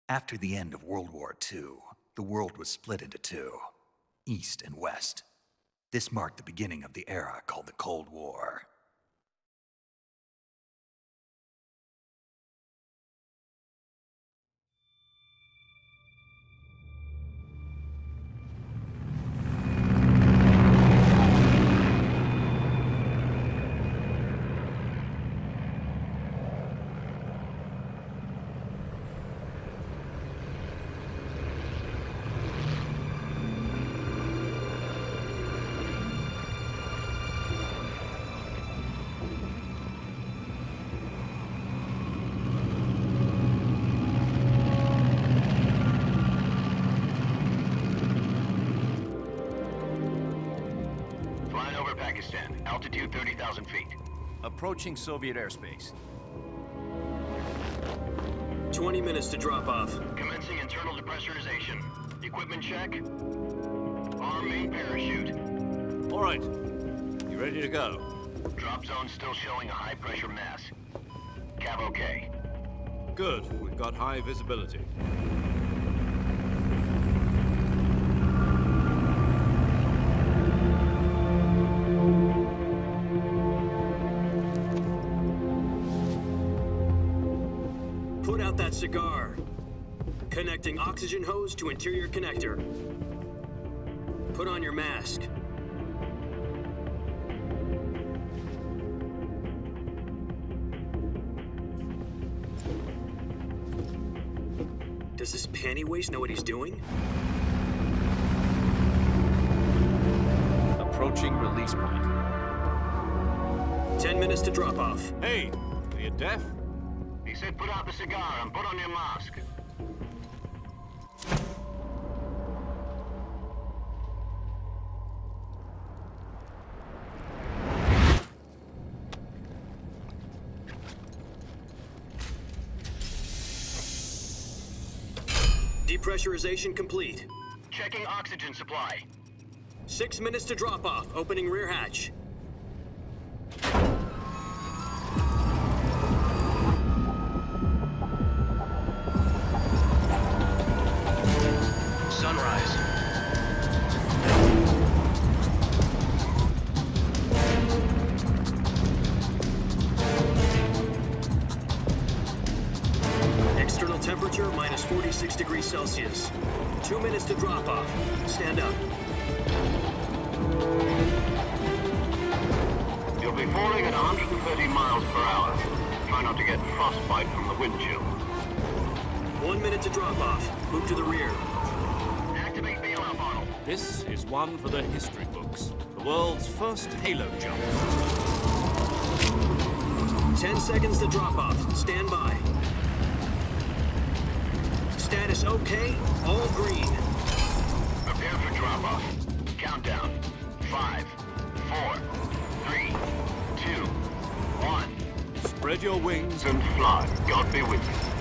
After the end of World War II, the world was split into two, East and West. This marked the beginning of the era called the Cold War. Altitude 30,000 feet. Approaching Soviet airspace. 20 minutes to drop off. Commencing internal depressurization. Equipment check. Arm main parachute. All right. You ready to go? Drop zone still showing a high pressure mass. Cav okay. Good. We've got high visibility. Put out that cigar. Connecting oxygen hose to interior connector. Put on your mask. Does this panty waste know what he's doing? Approaching release point. 10 minutes to drop off. Hey, are you deaf? He said put out the cigar and put on your mask. Depressurization complete. Checking oxygen supply. 6 minutes to drop off. Opening rear hatch. Sunrise. External temperature minus 46 degrees Celsius. 2 minutes to drop off. Stand up. You'll be falling at 130 miles per hour. Try not to get frostbite from the wind chill. 1 minute to drop off. Move to the rear. Activate bailout model. This is one for the history books. The world's first halo jump. 10 seconds to drop off. Stand by. Status okay. All green. Prepare for drop-off. Countdown. 5, 4, 3, 2, 1. Spread your wings And fly. God be with you.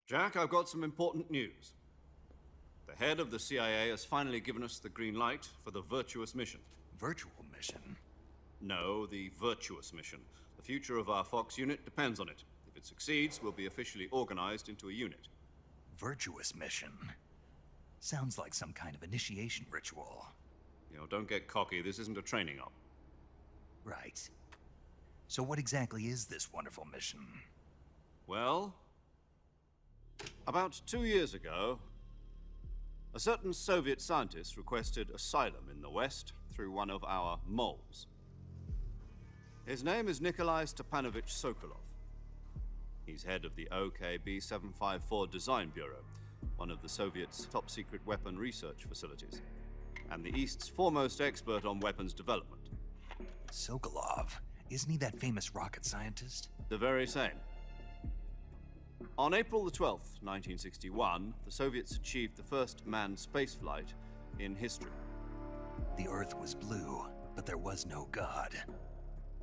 Jack, I've got some important news. The head of the CIA has finally given us the green light for the Virtuous mission. Virtual mission? No, the Virtuous mission. The future of our Fox unit depends on it. If it succeeds, we'll be officially organized into a unit. Virtuous mission? Sounds like some kind of initiation ritual. You know, don't get cocky. This isn't a training op. Right. So what exactly is this wonderful mission? Well, about 2 years ago, a certain Soviet scientist requested asylum in the West through one of our moles. His name is Nikolai Stepanovich Sokolov. He's head of the OKB-754 Design Bureau, one of the Soviets' top-secret weapon research facilities, and the East's foremost expert on weapons development. Sokolov? Isn't he that famous rocket scientist? The very same. On April the 12th, 1961, the Soviets achieved the first manned spaceflight in history. The Earth was blue, but there was no God.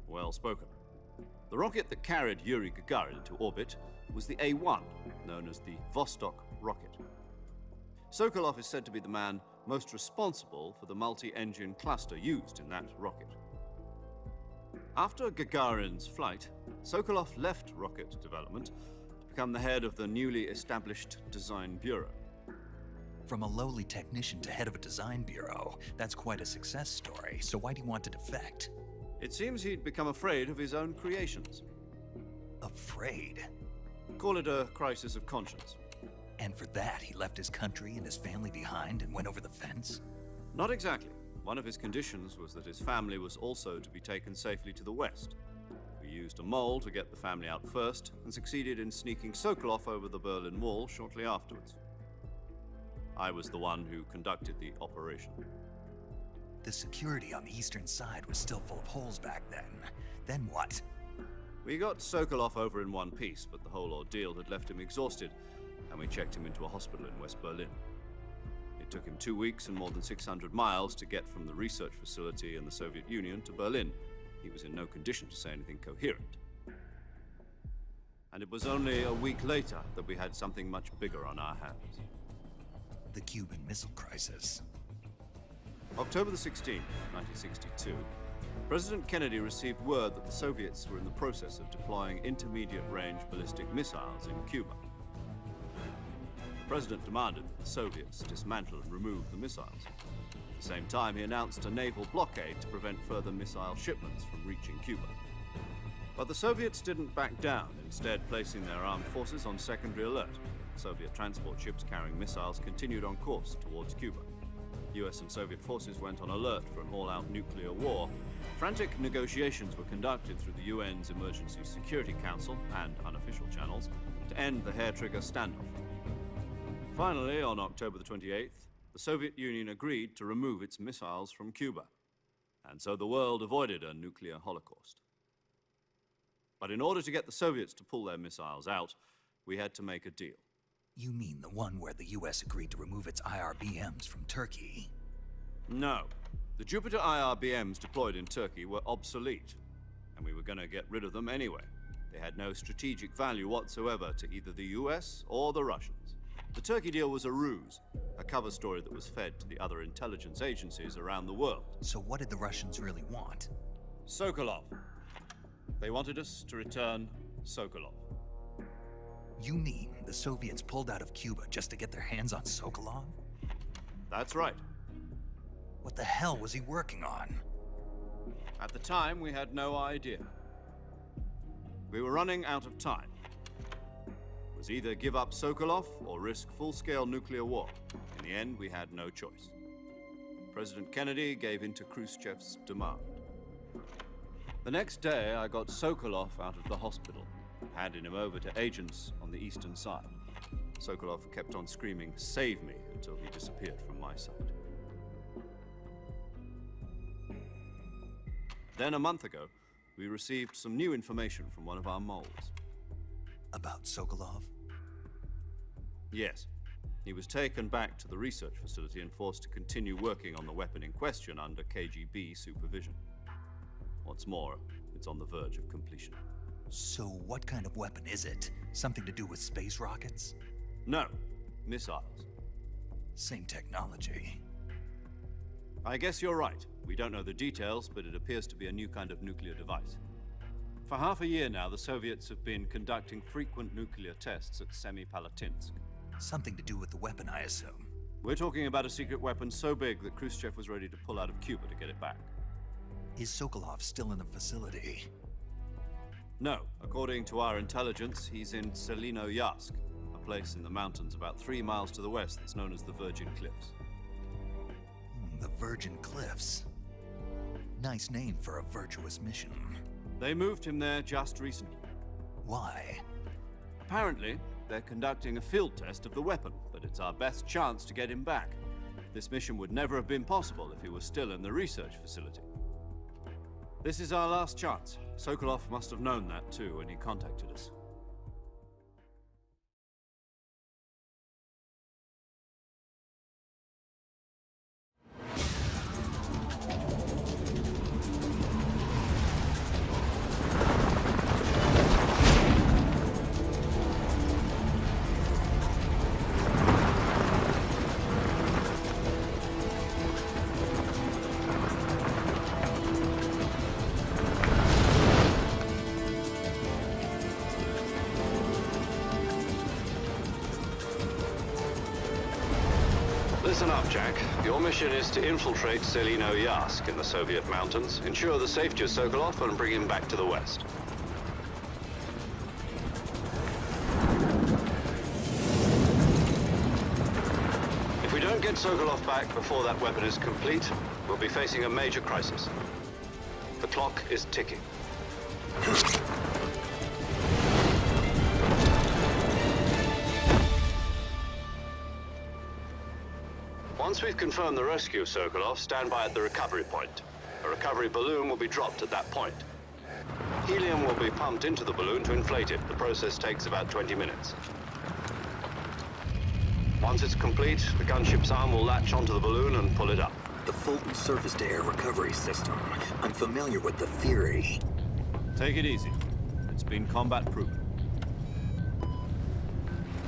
Well spoken. The rocket that carried Yuri Gagarin into orbit was the A-1, known as the Vostok rocket. Sokolov is said to be the man most responsible for the multi-engine cluster used in that rocket. After Gagarin's flight, Sokolov left rocket development to become the head of the newly established Design Bureau. From a lowly technician to head of a design bureau, that's quite a success story, so why do you want to defect? It seems he'd become afraid of his own creations. Afraid? Call it a crisis of conscience. And for that, he left his country and his family behind and went over the fence? Not exactly. One of his conditions was that his family was also to be taken safely to the west. We used a mole to get the family out first and succeeded in sneaking Sokolov over the Berlin Wall shortly afterwards. I was the one who conducted the operation. The security on the eastern side was still full of holes back then. Then what? We got Sokolov over in one piece, but the whole ordeal had left him exhausted, and we checked him into a hospital in West Berlin. It took him 2 weeks and more than 600 miles to get from the research facility in the Soviet Union to Berlin. He was in no condition to say anything coherent. And it was only a week later that we had something much bigger on our hands. The Cuban Missile Crisis. October the 16th, 1962, President Kennedy received word that the Soviets were in the process of deploying intermediate-range ballistic missiles in Cuba. The president demanded that the Soviets dismantle and remove the missiles. At the same time, he announced a naval blockade to prevent further missile shipments from reaching Cuba. But the Soviets didn't back down, instead placing their armed forces on secondary alert. Soviet transport ships carrying missiles continued on course towards Cuba. US and Soviet forces went on alert for an all-out nuclear war. Frantic negotiations were conducted through the UN's Emergency Security Council and unofficial channels to end the hair-trigger standoff. Finally, on October the 28th, the Soviet Union agreed to remove its missiles from Cuba, and so the world avoided a nuclear holocaust. But in order to get the Soviets to pull their missiles out, we had to make a deal. You mean the one where the US agreed to remove its IRBMs from Turkey? No. The Jupiter IRBMs deployed in Turkey were obsolete, and we were going to get rid of them anyway. They had no strategic value whatsoever to either the US or the Russians. The Turkey deal was a ruse, a cover story that was fed to the other intelligence agencies around the world. So what did the Russians really want? Sokolov. They wanted us to return Sokolov. You mean the Soviets pulled out of Cuba just to get their hands on Sokolov? That's right. What the hell was he working on? At the time, we had no idea. We were running out of time. It was either give up Sokolov or risk full-scale nuclear war. In the end, we had no choice. President Kennedy gave in to Khrushchev's demand. The next day, I got Sokolov out of the hospital, handing him over to agents on the eastern side. Sokolov kept on screaming, "Save me," until he disappeared from my sight. Then a month ago, we received some new information from one of our moles. About Sokolov? Yes. He was taken back to the research facility and forced to continue working on the weapon in question under KGB supervision. What's more, it's on the verge of completion. So what kind of weapon is it? Something to do with space rockets? No, missiles. Same technology. I guess you're right. We don't know the details, but it appears to be a new kind of nuclear device. For half a year now, the Soviets have been conducting frequent nuclear tests at Semipalatinsk. Something to do with the weapon, I assume. We're talking about a secret weapon so big that Khrushchev was ready to pull out of Cuba to get it back. Is Sokolov still in the facility? No. According to our intelligence, he's in Selino-Yarsk, a place in the mountains about 3 miles to the west that's known as the Virgin Cliffs. The Virgin Cliffs. Nice name for a virtuous mission. They moved him there just recently. Why? Apparently, they're conducting a field test of the weapon, but it's our best chance to get him back. This mission would never have been possible if he was still in the research facility. This is our last chance. Sokolov must have known that too when he contacted us. Jack. Your mission is to infiltrate Selino Yask in the Soviet mountains, ensure the safety of Sokolov, and bring him back to the West. If we don't get Sokolov back before that weapon is complete, we'll be facing a major crisis. The clock is ticking. Once we've confirmed the rescue of Sokolov, stand by at the recovery point. A recovery balloon will be dropped at that point. Helium will be pumped into the balloon to inflate it. The process takes about 20 minutes. Once it's complete, the gunship's arm will latch onto the balloon and pull it up. The Fulton surface-to-air recovery system. I'm familiar with the theory. Take it easy. It's been combat-proven.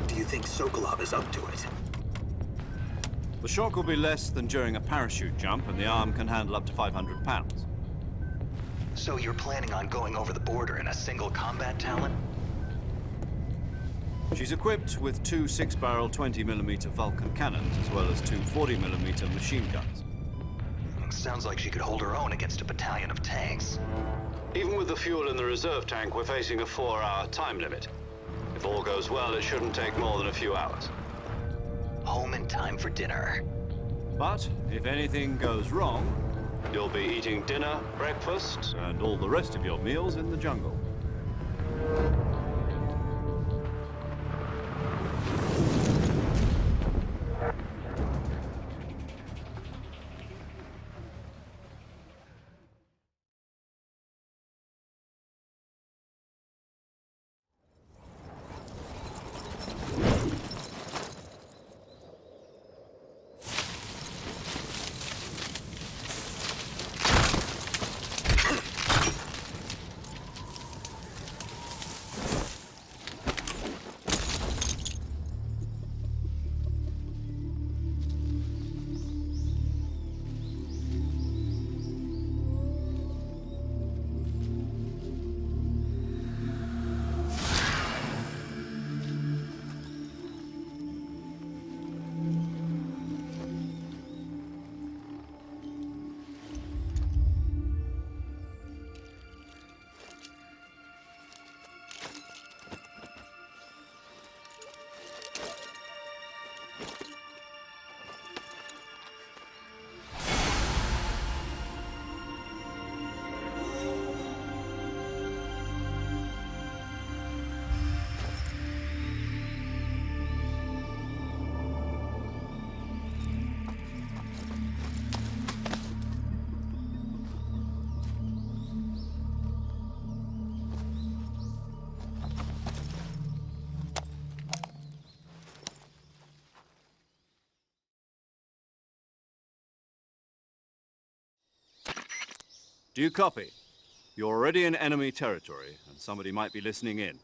Do you think Sokolov is up to it? The shock will be less than during a parachute jump, and the arm can handle up to 500 pounds. So you're planning on going over the border in a single combat talent? She's equipped with two 6-barrel 20mm Vulcan cannons, as well as two 40mm machine guns. Sounds like she could hold her own against a battalion of tanks. Even with the fuel in the reserve tank, we're facing a 4-hour time limit. If all goes well, it shouldn't take more than a few hours. Home in time for dinner. But if anything goes wrong, you'll be eating dinner, breakfast, and all the rest of your meals in the jungle. Do you copy? You're already in enemy territory, and somebody might be listening in.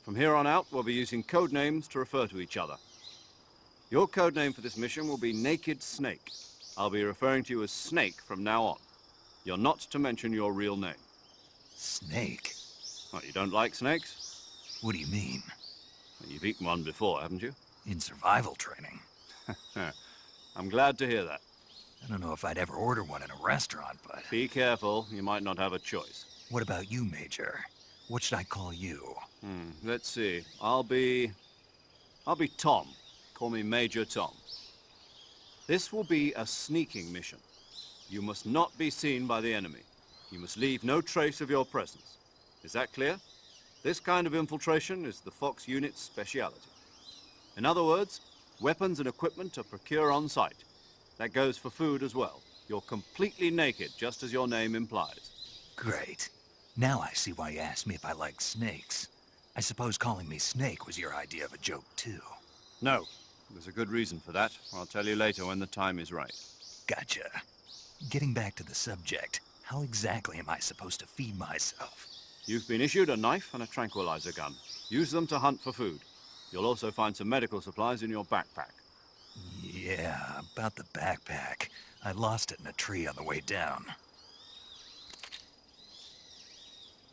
From here on out, we'll be using code names to refer to each other. Your code name for this mission will be Naked Snake. I'll be referring to you as Snake from now on. You're not to mention your real name. Snake? What, you don't like snakes? What do you mean? Well, you've eaten one before, haven't you? In survival training. I'm glad to hear that. I don't know if I'd ever order one in a restaurant, but... Be careful, you might not have a choice. What about you, Major? What should I call you? Let's see. I'll be Tom. Call me Major Tom. This will be a sneaking mission. You must not be seen by the enemy. You must leave no trace of your presence. Is that clear? This kind of infiltration is the Fox unit's speciality. In other words, weapons and equipment are procured on site. That goes for food as well. You're completely naked, just as your name implies. Great. Now I see why you asked me if I like snakes. I suppose calling me Snake was your idea of a joke, too. No. There's a good reason for that. I'll tell you later when the time is right. Gotcha. Getting back to the subject, how exactly am I supposed to feed myself? You've been issued a knife and a tranquilizer gun. Use them to hunt for food. You'll also find some medical supplies in your backpack. Yeah, about the backpack. I lost it in a tree on the way down.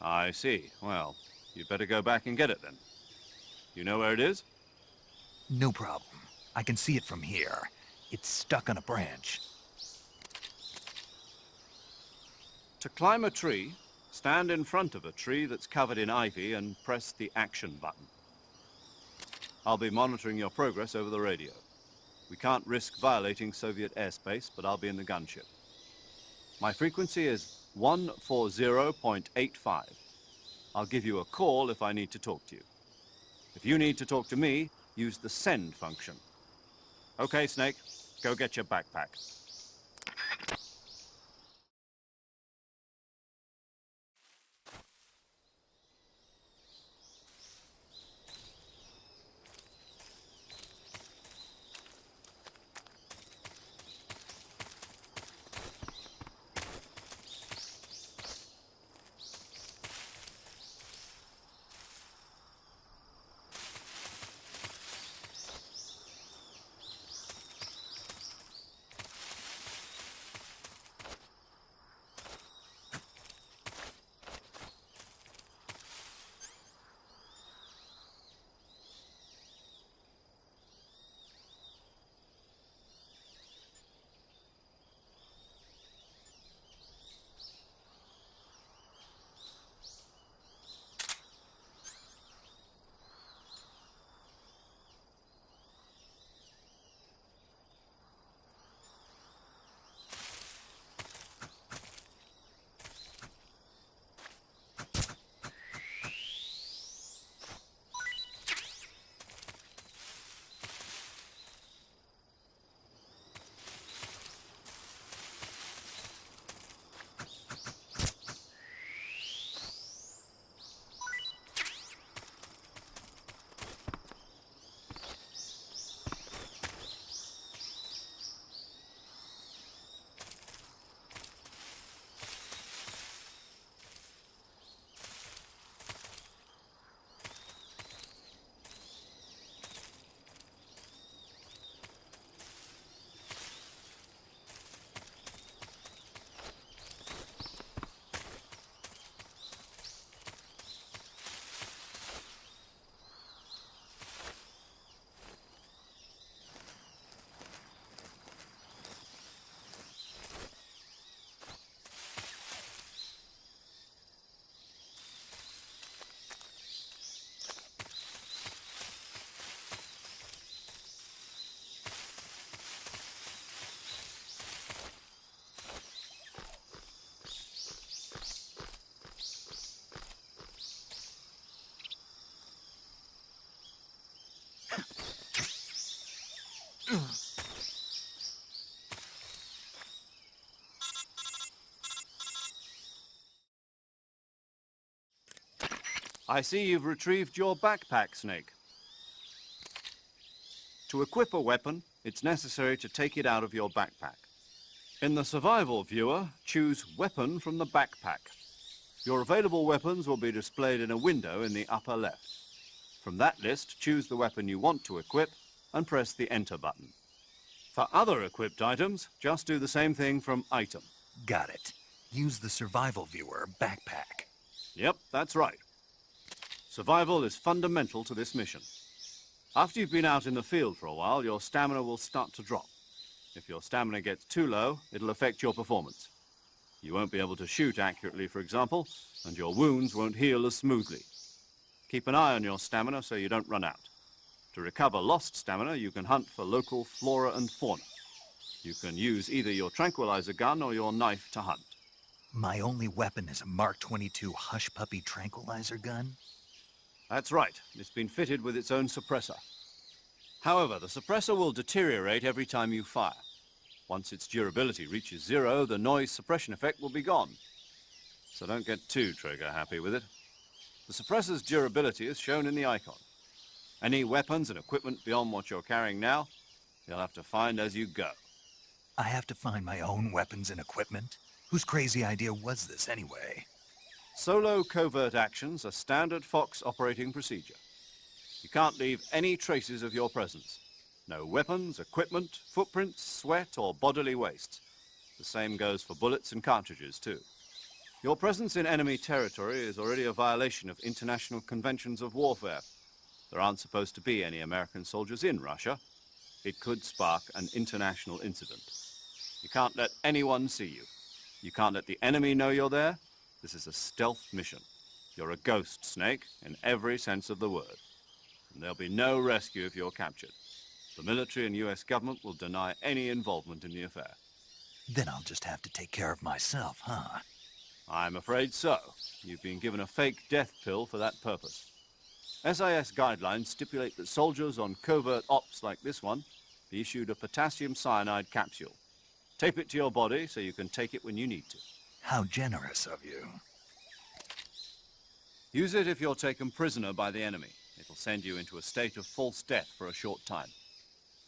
I see. Well, you'd better go back and get it then. You know where it is? No problem. I can see it from here. It's stuck on a branch. To climb a tree, stand in front of a tree that's covered in ivy and press the action button. I'll be monitoring your progress over the radio. We can't risk violating Soviet airspace, but I'll be in the gunship. My frequency is 140.85. I'll give you a call if I need to talk to you. If you need to talk to me, use the send function. Okay, Snake, go get your backpack. I see you've retrieved your backpack, Snake. To equip a weapon, it's necessary to take it out of your backpack. In the survival viewer, choose Weapon from the backpack. Your available weapons will be displayed in a window in the upper left. From that list, choose the weapon you want to equip and press the Enter button. For other equipped items, just do the same thing from Item. Got it. Use the survival viewer backpack. Yep, that's right. Survival is fundamental to this mission. After you've been out in the field for a while, your stamina will start to drop. If your stamina gets too low, it'll affect your performance. You won't be able to shoot accurately, for example, and your wounds won't heal as smoothly. Keep an eye on your stamina so you don't run out. To recover lost stamina, you can hunt for local flora and fauna. You can use either your tranquilizer gun or your knife to hunt. My only weapon is a Mark 22 Hush Puppy tranquilizer gun? That's right. It's been fitted with its own suppressor. However, the suppressor will deteriorate every time you fire. Once its durability reaches 0, the noise suppression effect will be gone. So don't get too trigger-happy with it. The suppressor's durability is shown in the icon. Any weapons and equipment beyond what you're carrying now, you'll have to find as you go. I have to find my own weapons and equipment? Whose crazy idea was this anyway? Solo covert actions are standard Fox operating procedure. You can't leave any traces of your presence. No weapons, equipment, footprints, sweat, or bodily waste. The same goes for bullets and cartridges, too. Your presence in enemy territory is already a violation of international conventions of warfare. There aren't supposed to be any American soldiers in Russia. It could spark an international incident. You can't let anyone see you. You can't let the enemy know you're there. This is a stealth mission. You're a ghost, Snake, in every sense of the word. And there'll be no rescue if you're captured. The military and US government will deny any involvement in the affair. Then I'll just have to take care of myself, huh? I'm afraid so. You've been given a fake death pill for that purpose. SIS guidelines stipulate that soldiers on covert ops like this one be issued a potassium cyanide capsule. Tape it to your body so you can take it when you need to. How generous of you. Use it if you're taken prisoner by the enemy. It'll send you into a state of false death for a short time.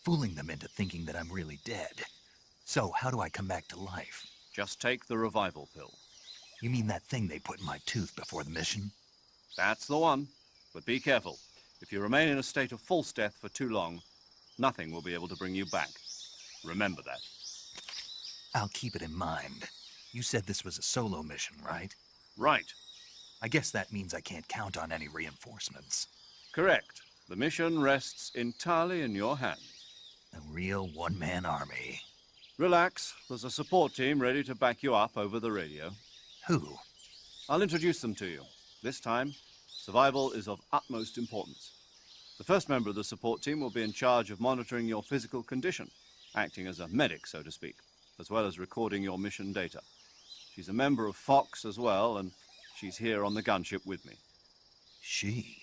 Fooling them into thinking that I'm really dead. So how do I come back to life? Just take the revival pill. You mean that thing they put in my tooth before the mission? That's the one. But be careful. If you remain in a state of false death for too long, nothing will be able to bring you back. Remember that. I'll keep it in mind. You said this was a solo mission, right? Right. I guess that means I can't count on any reinforcements. Correct. The mission rests entirely in your hands. A real one-man army. Relax. There's a support team ready to back you up over the radio. Who? I'll introduce them to you. This time, survival is of utmost importance. The first member of the support team will be in charge of monitoring your physical condition, acting as a medic, so to speak, as well as recording your mission data. She's a member of Fox as well, and she's here on the gunship with me. She?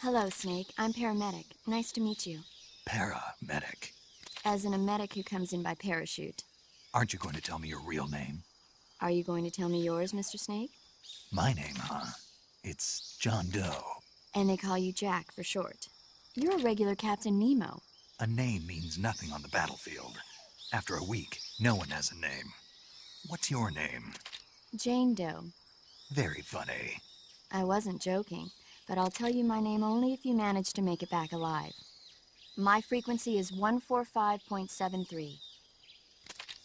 Hello, Snake. I'm paramedic. Nice to meet you. Paramedic. As in a medic who comes in by parachute. Aren't you going to tell me your real name? Are you going to tell me yours, Mr. Snake? My name, huh? It's John Doe. And they call you Jack for short. You're a regular Captain Nemo. A name means nothing on the battlefield. After a week, no one has a name. What's your name? Jane Doe. Very funny. I wasn't joking, but I'll tell you my name only if you manage to make it back alive. My frequency is 145.73.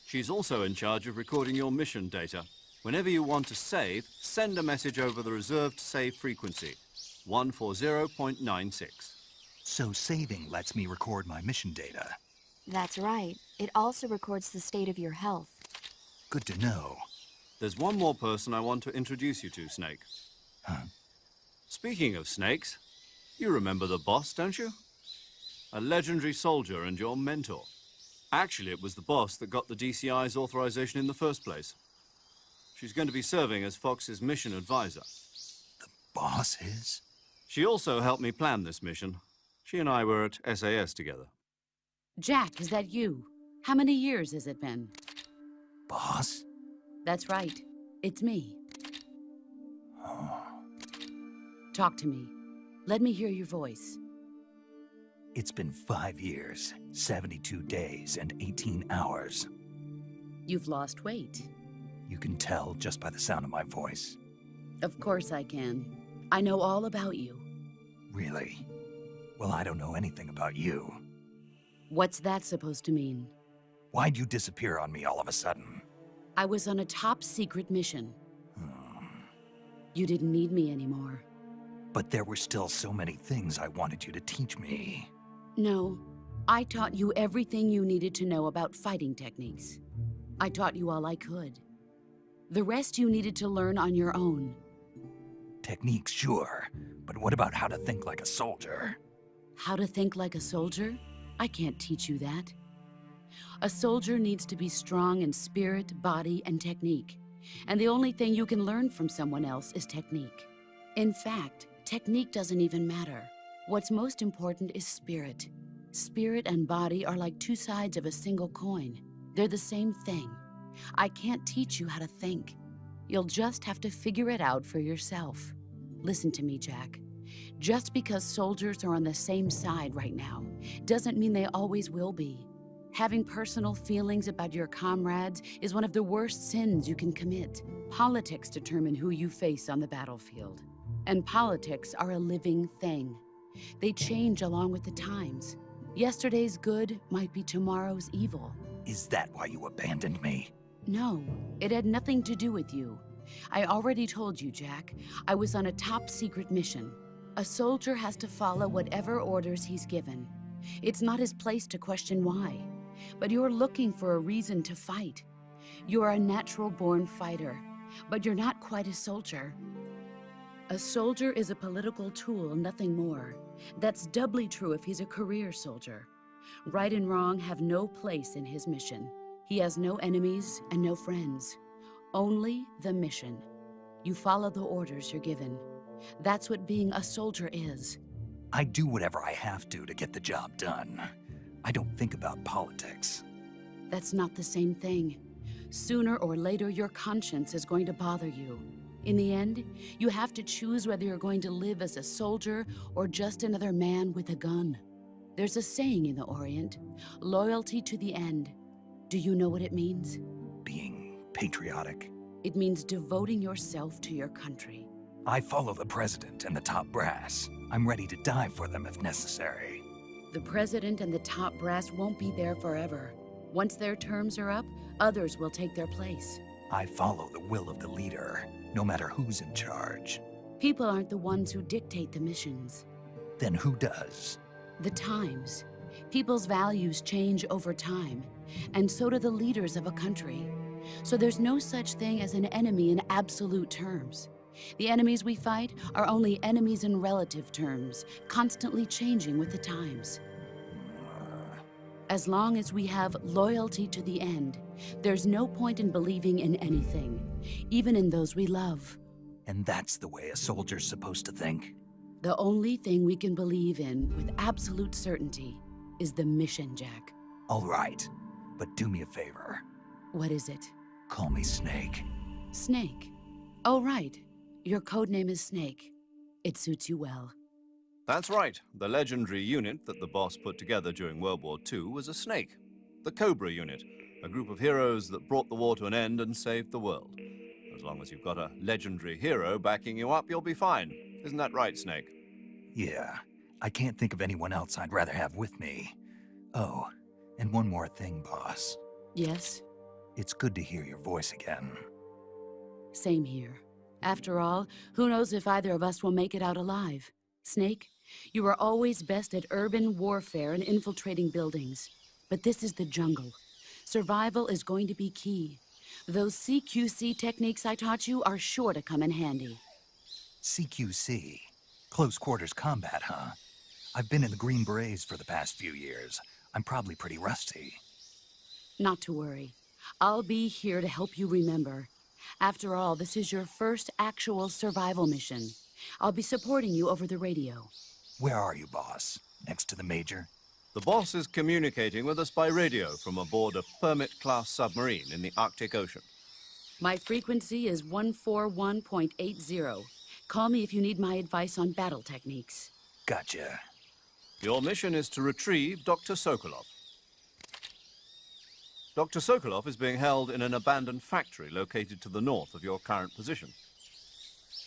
She's also in charge of recording your mission data. Whenever you want to save, send a message over the reserved save frequency, 140.96. So saving lets me record my mission data. That's right. It also records the state of your health. Good to know. There's one more person I want to introduce you to, Snake. Huh? Speaking of snakes, you remember the boss, don't you? A legendary soldier and your mentor. Actually, it was the boss that got the DCI's authorization in the first place. She's going to be serving as Fox's mission advisor. The boss is? She also helped me plan this mission. She and I were at SAS together. Jack, is that you? How many years has it been? Boss? That's right. It's me. Oh. Talk to me. Let me hear your voice. It's been 5 years, 72 days, and 18 hours. You've lost weight. You can tell just by the sound of my voice. Of course I can. I know all about you. Really? Well, I don't know anything about you. What's that supposed to mean? Why'd you disappear on me all of a sudden? I was on a top-secret mission. Hmm. You didn't need me anymore. But there were still so many things I wanted you to teach me. No, I taught you everything you needed to know about fighting techniques. I taught you all I could. The rest you needed to learn on your own. Techniques, sure. But what about how to think like a soldier? How to think like a soldier? I can't teach you that. A soldier needs to be strong in spirit, body, and technique. And the only thing you can learn from someone else is technique. In fact, technique doesn't even matter. What's most important is spirit. Spirit and body are like two sides of a single coin. They're the same thing. I can't teach you how to think. You'll just have to figure it out for yourself. Listen to me, Jack. Just because soldiers are on the same side right now doesn't mean they always will be. Having personal feelings about your comrades is one of the worst sins you can commit. Politics determine who you face on the battlefield. And politics are a living thing. They change along with the times. Yesterday's good might be tomorrow's evil. Is that why you abandoned me? No, it had nothing to do with you. I already told you, Jack. I was on a top-secret mission. A soldier has to follow whatever orders he's given. It's not his place to question why. But you're looking for a reason to fight. You're a natural-born fighter, but you're not quite a soldier. A soldier is a political tool, nothing more. That's doubly true if he's a career soldier. Right and wrong have no place in his mission. He has no enemies and no friends. Only the mission. You follow the orders you're given. That's what being a soldier is. I do whatever I have to get the job done. I don't think about politics. That's not the same thing. Sooner or later, your conscience is going to bother you. In the end, you have to choose whether you're going to live as a soldier or just another man with a gun. There's a saying in the Orient, loyalty to the end. Do you know what it means? Being patriotic. It means devoting yourself to your country. I follow the president and the top brass. I'm ready to die for them if necessary. The president and the top brass won't be there forever. Once their terms are up, others will take their place. I follow the will of the leader, no matter who's in charge. People aren't the ones who dictate the missions. Then who does? The times. People's values change over time, and so do the leaders of a country. So there's no such thing as an enemy in absolute terms. The enemies we fight are only enemies in relative terms, constantly changing with the times. As long as we have loyalty to the end, there's no point in believing in anything, even in those we love. And that's the way a soldier's supposed to think? The only thing we can believe in with absolute certainty is the mission, Jack. All right, but do me a favor. What is it? Call me Snake. Snake. Oh, right. Your codename is Snake. It suits you well. That's right. The legendary unit that the boss put together during World War II was a snake. The Cobra unit, a group of heroes that brought the war to an end and saved the world. As long as you've got a legendary hero backing you up, you'll be fine. Isn't that right, Snake? Yeah, I can't think of anyone else I'd rather have with me. Oh, and one more thing, boss. Yes? It's good to hear your voice again. Same here. After all, who knows if either of us will make it out alive? Snake, you are always best at urban warfare and infiltrating buildings. But this is the jungle. Survival is going to be key. Those CQC techniques I taught you are sure to come in handy. CQC? Close quarters combat, huh? I've been in the Green Berets for the past few years. I'm probably pretty rusty. Not to worry. I'll be here to help you remember. After all, this is your first actual survival mission. I'll be supporting you over the radio. Where are you, boss? Next to the Major? The boss is communicating with us by radio from aboard a Permit-class submarine in the Arctic Ocean. My frequency is 141.80. Call me if you need my advice on battle techniques. Gotcha. Your mission is to retrieve Dr. Sokolov. Dr. Sokolov is being held in an abandoned factory located to the north of your current position.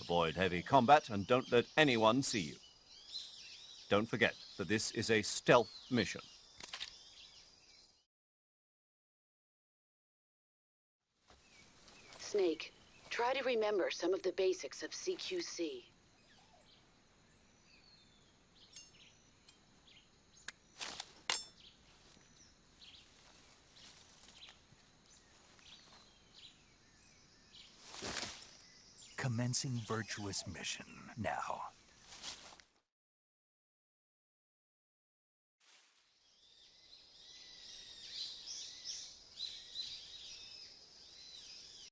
Avoid heavy combat and don't let anyone see you. Don't forget that this is a stealth mission. Snake, try to remember some of the basics of CQC. Commencing Virtuous mission now.